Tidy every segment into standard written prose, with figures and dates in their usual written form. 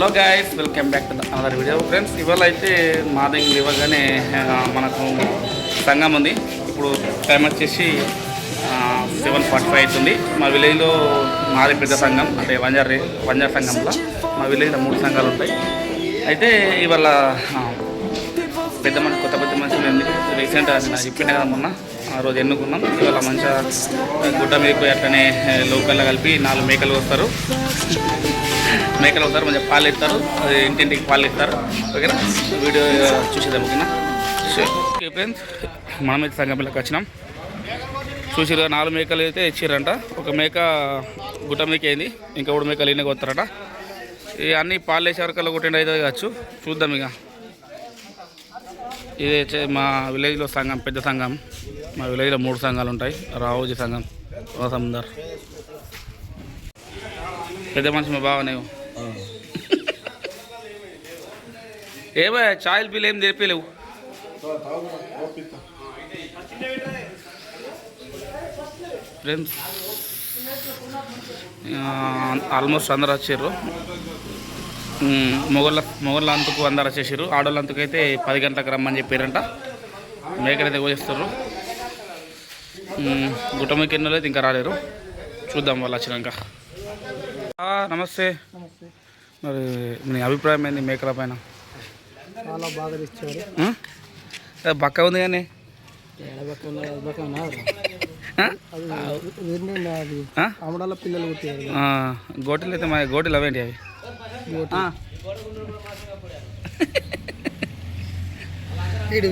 Hello guys, welcome back to another video. Friends, ఇవాళ అయితే morning ఇవ్వగానే మనకు సంఘం ఉంది. ఇప్పుడు టైం వచ్చేసి 7:45 అవుతుంది. మా విలేజ్లో మాది పెద్ద సంఘం, అంటే వంజార్ సంఘంలో మా విలేజ్లో 3 సంఘాలు ఉంటాయి. అయితే ఇవాళ కొత్త పెద్ద మనుషులు ఉంది. రీసెంట్గా నేను చెప్పిన కదా మొన్న ఆ రోజు ఎన్నుకున్నాం. ఇవాళ మంచిగా గుడ్డ మీకు అట్లనే లోకల్లో కలిపి 4 మేకలు వస్తారు. మంచిగా పాలు ఇస్తారు, అది ఇంటింటికి పాలు ఇస్తారు. ఓకేనా, వీడియో చూసేద్దాం. ఓకేనా. ఓకే ఫ్రెండ్స్, మనమైతే సంగంలోకి వచ్చినాం. చూసిరుగా 4 మేకలు అయితే ఇచ్చిరంట. ఒక మేక గుట్ట మేక అయింది, ఇంకా 3 మేకలు ఈయనకి వస్తారట. ఇవి అన్నీ పాలు వేసే వరకు ఒకటి అయితే కావచ్చు. చూద్దాం. ఇక ఇది మా విలేజ్లో సంఘం, పెద్ద సంఘం. మా విలేజ్లో 3 సంఘాలు ఉంటాయి. రావుజీ సంఘం, రోసముందర్. పెద్ద మనిషి మా బావనే. ఏమో చాయ్ పిల్లలు ఏం తెరిపిలేవు. ఫ్రెండ్స్, ఆల్మోస్ట్ అందరు వచ్చారు. మొగళ్ళ అంతకు అందరు వచ్చేసారు. ఆడోళ్ళ అంతకు అయితే 10 గంటలకు రమ్మని చెప్పారంట. మేకలైతే కోసేస్తారు. గుట్టమ్మకి ఎన్నో అయితే ఇంకా రాలేరు. చూద్దాం వాళ్ళు వచ్చినాక. నమస్తే. మరి మీ అభిప్రాయం ఏంది మేకల పైన? చాలా బాగా తెచ్చారు. బక్క ఉంది కానీ అమడాల పిల్లలు కొట్టారు. గోటీలు అయితే మా గోటీలు అవేంటి అవి?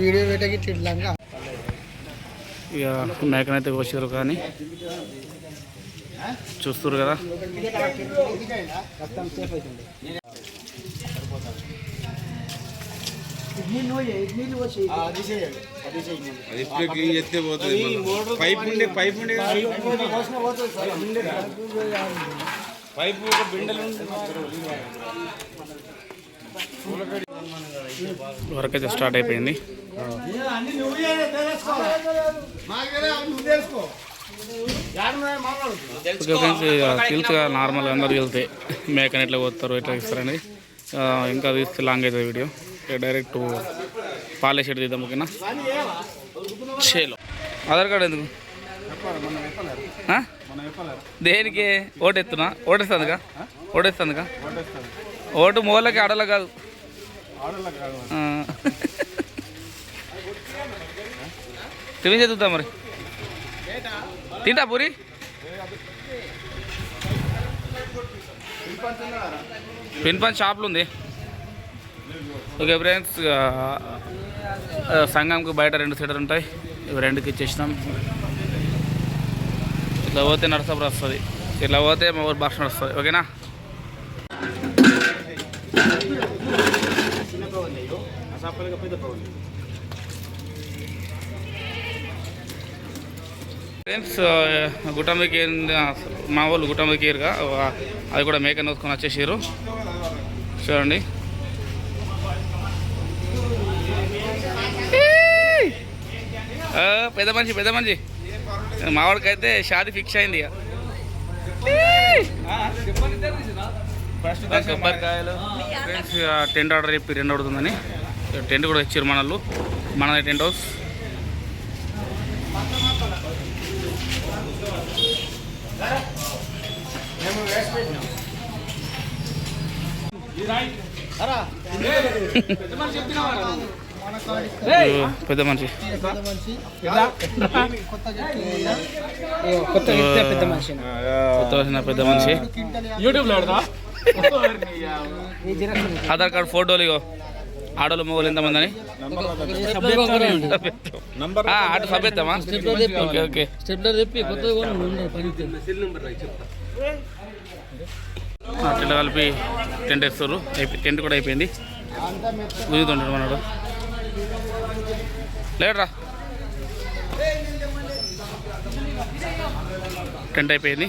వీడియో పెట్టకి ఇక మేకనైతే కోసారు, కానీ చూస్తారు కదా. వరకైతే స్టార్ట్ అయిపోయింది. తెలుసుగా, నార్మల్గా అందరు వెళ్తే మేకని ఎట్లా పోతారు, ఎట్లా ఇస్తారని. ఇంకా తీస్తే లాంగ్ అవుతుంది వీడియో. డైరెక్ట్ పాలేసేటి తీద్దాం. ఓకేనా. చేలో ఆధార్ కార్డు ఎందుకు? దేనికి? ఓటెత్తునా? ఓటేస్తుందిగా. ఓటు మూలకి ఆడల కాదు. టిఫిన్ చేద్దా మరి? తింటా పూరి. పిన్ పని షాపులు ఉంది. ఓకే ఫ్రెండ్స్, సంఘంకి బయట 2 సీటర్ ఉంటాయి. ఇవి 2కి ఇచ్చేసినాం. ఇట్లా పోతే నరసాపురం వస్తుంది, ఇట్లా పోతే మా ఊరు భాష వస్తుంది. ఓకేనా. ఫ్రెండ్స్, గుట్టమ్మకి మా వాళ్ళు గుట్టమ్మకి ఏరుగా అది కూడా మేక నోసుకొని వచ్చేసారు. చూడండి. పెద్ద మనిషి మావాడికైతే షాది ఫిక్స్ అయింది. ఇక కొబ్బరికాయలు. ఫ్రెండ్స్, టెంట్ ఆర్డర్ చెప్పి 2 అవుతుందని టెంట్ కూడా ఇచ్చారు మనల్ని. మనది టెంట్ హౌస్. పెద్ద మనిషి పెద్ద మనిషి. ఆధార్ కార్డు, ఫోటోలు. ఇగో ఆడోళ్ళు మొగలు ఎంతమంది అని అటు సభ్యతమా? Okay okay. అట్లా కలిపి టెంట్ వేస్తారు. టెంట్ కూడా అయిపోయింది. గుంజుతుంటాడు మనడు. లేడరా, టెంట్ అయిపోయింది.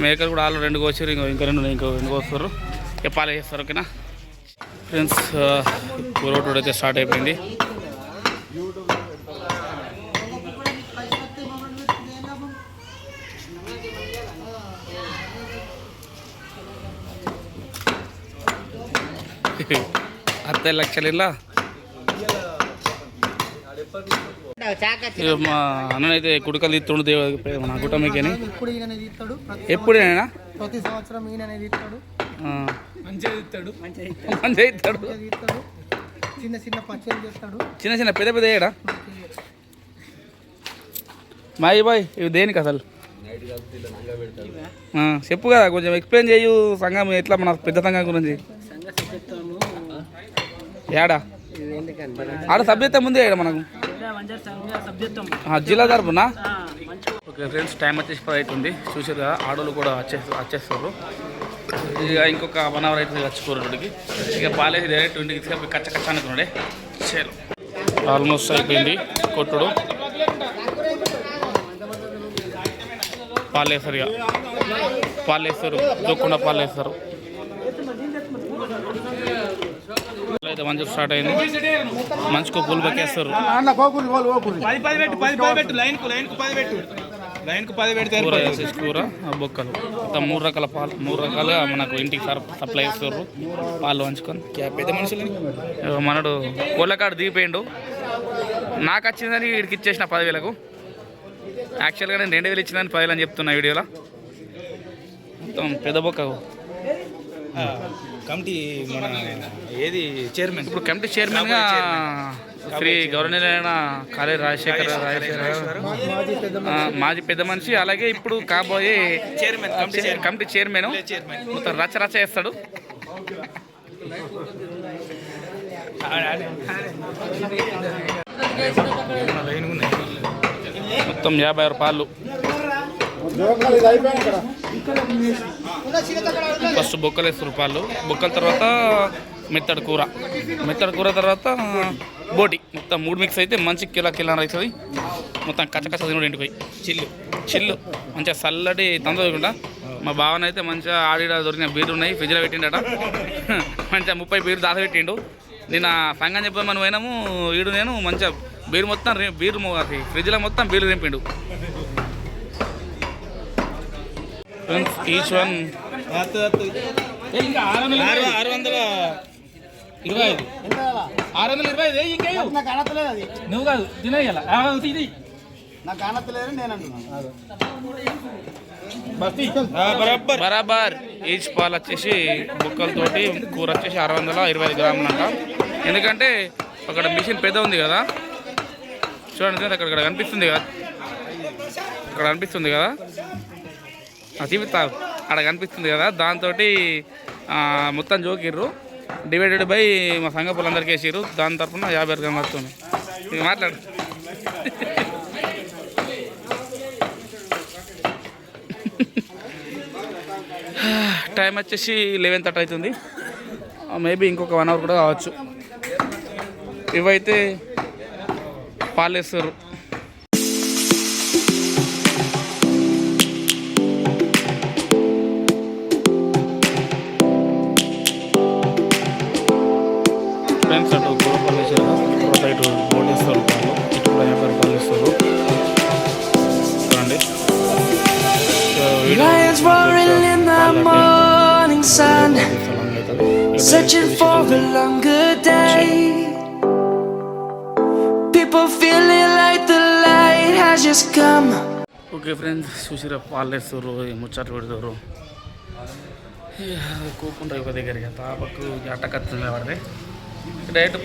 మేకలు కూడా వాళ్ళు 2 కోసారు. ఇంకా 2 వస్తారు. పాలు చేస్తారు. ఓకేనా ఫ్రెండ్స్, రోడ్ అయితే స్టార్ట్ అయిపోయింది. అత్తయ్య లక్షలు ఇలా మా అన్ననైతే కుడుకలు తీస్తుండు దేవుడికి మన కుటుంబకి ఎప్పుడు ఈయన తీస్తాడు ఎప్పుడైనా ప్రతి సంవత్సరం ఈయననే తీస్తాడు మంచిగా ఇస్తాడు తీస్తాడు చిన్న చిన్న పచ్చళ్ళు చేస్తాడు చిన్న చిన్న పెద్ద పెద్ద ఏడా మాయి బాయ్ ఇవి దేనికి అసలు చెప్పు కదా కొంచెం ఎక్స్ప్లెయిన్ చేయు సంఘం ఎట్లా మన పెద్ద సంఘం గురించి ఏడా ఆడ సభ్యత్వం ముందే ఏడా మనకు జిల్లా తరపునా ఓకే ఫ్రెండ్స్ టైం వచ్చేసి 10 అవుతుంది చూసారు కదా ఆడోళ్ళు కూడా వచ్చేస్తారు ఇక ఇంకొక 1 అవర్ అయితే వచ్చుకోరుడికి ఇక పాలేసి డైరెక్ట్ ఇంటికి తీసుకొని కచ్చ కచ్చ అనుకున్నాడే చేలు ఆల్మోస్ట్ అయిపోయింది కొట్టుడు పాలేస్తారు ఇక పాలేస్తారు దొక్కకుండా పాలేస్తారు అయితే మంచిగా స్టార్ట్ అయింది మంచిగా పూలు బెక్కేస్తారు కూర వేసేసి కూర బొక్కలు మొత్తం 3 రకాల పాలు 3 రకాలుగా మనకు ఇంటికి సప్లై చేస్తారు పాలు వంచుకొని పెద్ద మనుషులు మనడు కోళ్ళకాడు దిగిపోయిండు నాకు వచ్చిందని వీడికి ఇచ్చేసిన 10,000కు యాక్చువల్గా నేను 2,000 ఇచ్చిందని 10,000 అని చెప్తున్నా వీడియోలో మొత్తం పెద్ద బొక్క కమిటీ మన ఏది చైర్మన్ ఇప్పుడు కమిటీ చైర్మన్గా శ్రీ గౌరవనీయులైన కాళీ రాజశేఖర మాజీ పెద్ద మనిషి అలాగే ఇప్పుడు కాబోయే కమిటీ చైర్మన్ మొత్తం రచ్చ రచ్చ చేస్తాడు మొత్తం 56 పాలు ఫస్ట్ బొక్కలు వేస్తారు పాలు బొక్కల తర్వాత మెత్తడి కూర తర్వాత బోటి మొత్తం 3 మిక్స్ అయితే మంచి కిలో అవుతుంది మొత్తం కచ్చ తినడు ఇంటికి పోయి చిల్లు మంచిగా చల్లటి తందకుండా మా భావన అయితే మంచిగా ఆడిడ దొరికిన బీర్లు ఉన్నాయి ఫ్రిడ్జ్లో పెట్టిండట మంచిగా 30 బీర్లు దాచి పెట్టిండు నేను సంగం చెప్పామని పోయినాము వీడు నేను మంచిగా బీరు మొత్తం ఫ్రిడ్జ్లో మొత్తం బీర్లు నింపిండు ఈచ్ వన్ 625 నువ్వు కాదు తినేయాల బరాబర్ ఈచ్ పాలు వచ్చేసి బుక్కలతోటి కూర వచ్చేసి 625 గ్రాములు అంట ఎందుకంటే అక్కడ మిషన్ పెద్ద ఉంది కదా చూడండి అక్కడ కనిపిస్తుంది కదా చూపిస్తా అక్కడ కనిపిస్తుంది కదా దాంతో మొత్తం జోకిర్రు డివైడెడ్ బై మా సంఘ పిల్లలందరికీ వేసిర్రు దాని తరఫున 50 గ్రాములు వస్తుంది ఇక మాట్లాడు టైం వచ్చేసి 11:30 అవుతుంది మేబీ ఇంకొక 1 అవర్ కూడా కావచ్చు ఇవైతే పాలేస్తారు ఫ్రెండ్స్ అటు కూర పాలు వేసారు తర్వాత ఇటు బోటేస్తారు పాలు ఇటు కూడా 50 రూపాయలు ఇస్తారు చూడండి Lions roaring in the morning sun, searching for a longer day. People feeling like the light has just come. Okay friends చూసిరా పాలు వేస్తారు ముచ్చట్లు పెడతారు కూకుంటాయి ఒక దగ్గర తాపకు అట్టకత్తుంది పడితే డైరెక్ట్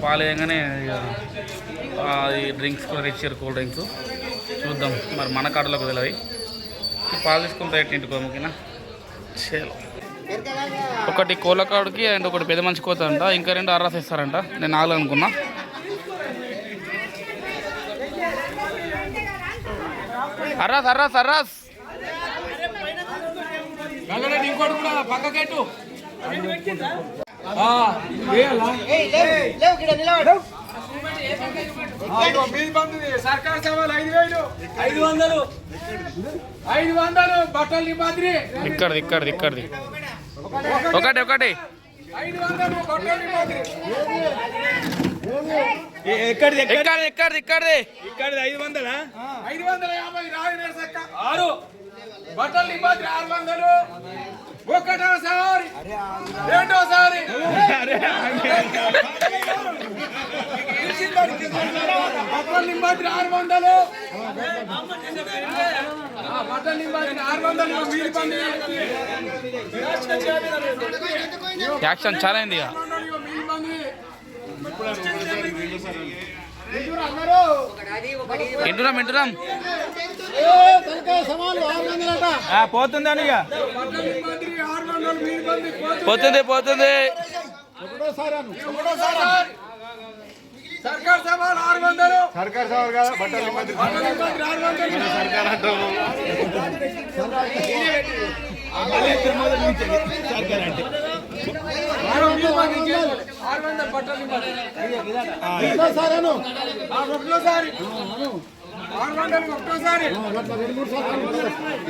పాలు వేయగానే ఈ డ్రింక్స్ కూడా తెచ్చారు కూల్ డ్రింక్స్ చూద్దాం మరి మన కాడలోకి తెలియదు పాలు తీసుకుని రైట్ ఇంటికి ఓకేనా చేయాలి ఒకటి కోళ్ళకాడుకి అండ్ ఒకటి పెద్ద మంచి కోత అంట ఇంకా 2 అర్రాస్ ఇస్తారంట నేను 4 అనుకున్నా అర్రాస్ ఇంకోటి కూడా పక్కకెట్టు సర్కార్ సవాల్ 500 బట్టలు మాదిరి ఇక్కడిది ఒకటి 500 బట్టలు మాదిరి ఎక్కడిది 500 550 రాజు సక్క 6 బట్టలు నింపాద్రి 600 ఒకటోసారి రెండోసారి బట్టలు నింపాద్రి 600 బట్టలు నింపాద్రి 600 మీది పంది యాక్షన్ చాలా అయింది ఇక మీది పంది వింటున్నాం పోతుందని ఇక పోతుంది సర్కార్ సవాల్ 600 సర్కార్ సవాల్ కదా బట్టలు నింపాద్రి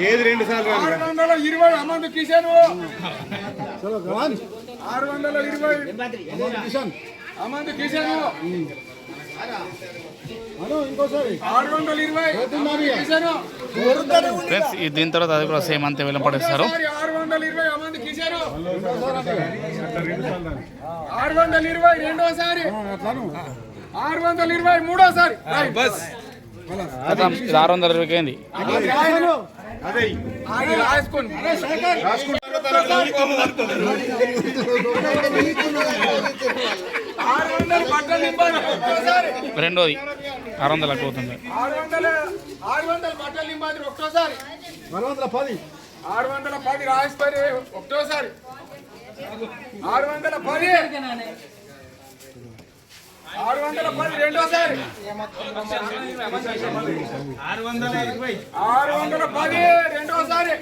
ఏది 2 సార్లు 620 అమంది కిషన్ 620 అమంది కిషన్ ఇంకోసారి 620 కిషన్ ఫ్రెండ్స్ దీని తర్వాత అది కూడా సేమ్ అంతే వెళ్ళం పడేస్తారు 620 అమంది కిషన్ 620 రెండోసారి 620 మూడోసారి బస్ ఇది 620 అయింది అదే రాసుకోండి బట్టలు నింపాలి ఒక్కసారి రెండోది 600 పోతుంది 600 బట్టలు నింపాలి ఒక్కసారి 610 రాసిపోయి ఒకటోసారి 610 రెండోసారి 610 రెండోసారి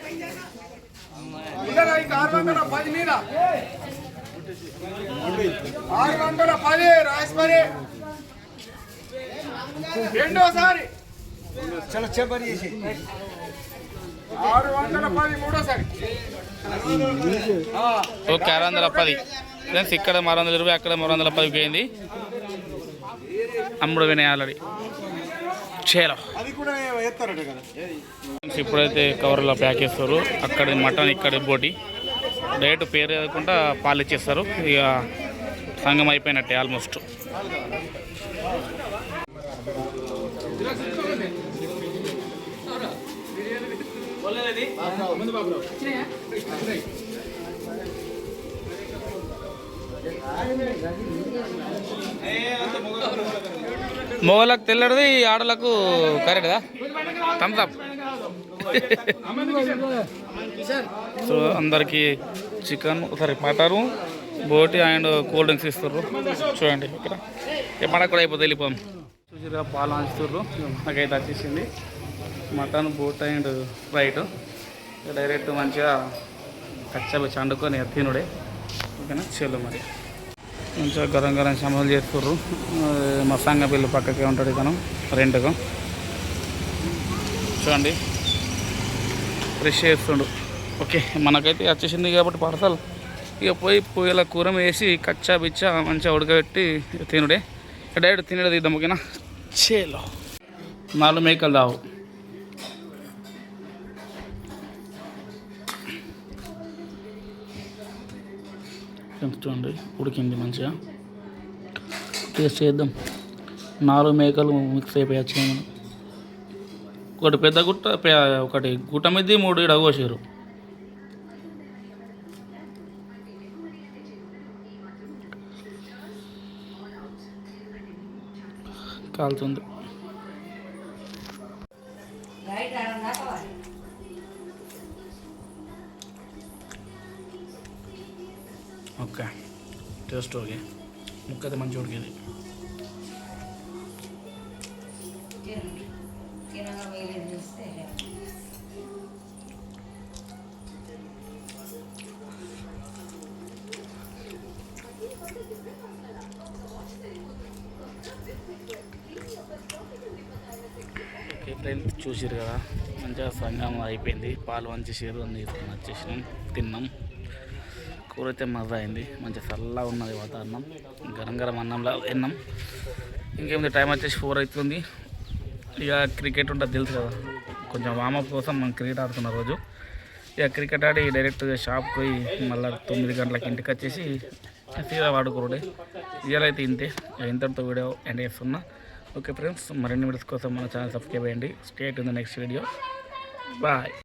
ఇంకా 610 మీద 610 రాసిపోయి రెండోసారి 610 మూడోసారి ఓకే 610 ఫ్రెండ్స్ ఇక్కడ 620 అక్కడ 610 పోయింది అమ్ముడు వినాయి ఆల్రెడీ చేలో అది కూడా ఎత్తారట కదా ఇప్పుడైతే కవర్లో ప్యాక్ చేస్తారు అక్కడ మటన్ ఇక్కడ బోటి డైరెక్ట్ పేరు చదవకుండా పాలు ఇచ్చేస్తారు ఇక సంగం అయిపోయినట్టే ఆల్మోస్ట్ మొగలకు తెల్లడిది ఆడలకు కరెక్ట్గా థమ్స్ అప్ సో అందరికీ చికెన్ సారీ మటను బోటి అండ్ కూల్ డ్రింక్స్ ఇస్తారు చూడండి ఇక్కడ మనకు కూడా అయిపోతే వెళ్ళిపోం చూసిగా పాలు అంచుతుర్రు నాకైతే వచ్చేసింది మటన్ బోట్ అండ్ ఫ్రైట్ డైరెక్ట్ మంచిగా కచ్చబచ్చి వండుకొని తినుడే ఓకేనా చెల్లు మరి మంచిగా గరం గరం సమలు చేస్తుర్రు మా సంగ పిల్లు పక్కకే ఉంటాడు ఇతను రెంట్కు చూడండి ఫ్రెష్ చేస్తుండు ఓకే మనకైతే వచ్చేసింది కాబట్టి పార్సల్ ఇక పొయ్యిల కూర వేసి కచ్చా బిచ్చా మంచిగా ఉడకబెట్టి తినుడే డైరెక్ట్ తినడే తీద్దాం ఓకేనా చేలో 4 మేకలు దావు చూడండి ఉడికింది మంచిగా టేస్ట్ చేద్దాం 4 మేకలు మిక్స్ అయిపోయి వచ్చాయి మనం ఒకటి పెద్ద గుట్ట ఒకటి గుట్ట మీద 3 ఇడ కోసారు కాలుతుంది ఓకే టేస్ట్ ఓకే ముక్కది మంచిగా ఉడికింది ఓకే ఫ్రెండ్స్ చూసారు కదా మంచిగా సంగం అయిపోయింది పాలు వంచేసారు అన్నీ తీసుకొని వచ్చేసినాం తిన్నాం కూర అయితే మజా అయింది మంచిగా చల్లగా ఉన్నది వాతావరణం గరం గరం అన్నంలా తిన్నాం ఇంకేముంది టైం వచ్చేసి 4 అవుతుంది ఇక క్రికెట్ ఉంటుంది తెలుసు కదా కొంచెం వామప్ కోసం మనం క్రికెట్ ఆడుతున్న రోజు ఇక క్రికెట్ ఆడి డైరెక్ట్గా షాప్కి పోయి మళ్ళీ 9 గంటలకు ఇంటికి వచ్చేసి సీదా వాడుకోరుడే ఇవాళైతే ఇంతే. ఇంతటితో వీడియో ఎండ్ చేస్తున్నా. ఓకే ఫ్రెండ్స్, మరిన్ని వీడియోస్ కోసం మన ఛానల్ సబ్స్క్రైబ్ చేయండి. Stay tune the next video. Bye.